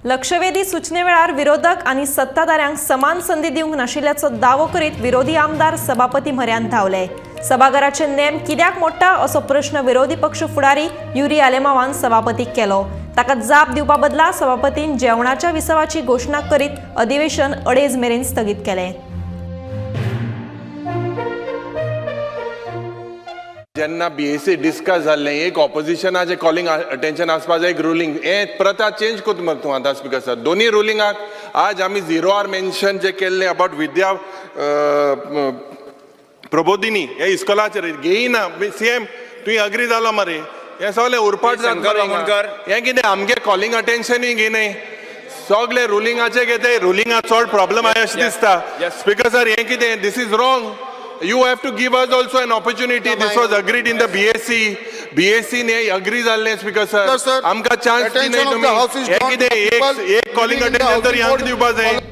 लक्षवेधी सूचने वेळार विरोधक आणि सत्ताधाऱ्यांक समान संधी दिवंक नाशिल्ल्याचो दावो करीत विरोधी आमदार सभापती म्हऱ्यान धांवले। सभाघराचे नेम कित्याक मोडटा असो प्रश्न विरोधी पक्ष फुडारी युरी आलेमावान सभापतीक केलो। ताका जाप दिवपा बदला सभापतीन जेवणाच्या विसवाची घोषणा करीत अधिवेशन 2:30 मेरेन स्थगीत केले। जेन्ना बीएससी डिस्कस जाल्लें एक ऑपोजिशनाचे कॉलिंग अटेंशन आसपा जाय एक रुलींग हे प्रथा चेंज कोत मरे तूं आतां स्पीकर सर दोन्ही रुलिंगाक आज आमी 0 आर मेन्शन जे केल्लें अबाउट विद्या प्रबोधिनी हे इस्कॉलाचेर घेयना सीएम तुवें अग्री जालो मरे हे सगळें उरपाट हे कितें आमगे कॉलिंग अटेंशनूय घेयनाय सगळे रुलिंगाचे घेताय रुलिंगा चड प्रॉब्लम आहा अशें दिसता स्पीकर सर हे कितें this is wrong. You have to give us also an opportunity. This was agreed in the BSc. BSc ने agree झाले speaker sir. आमका chance दिनाय तुम्ही. एक calling attention तर यांक दिवपा जाय.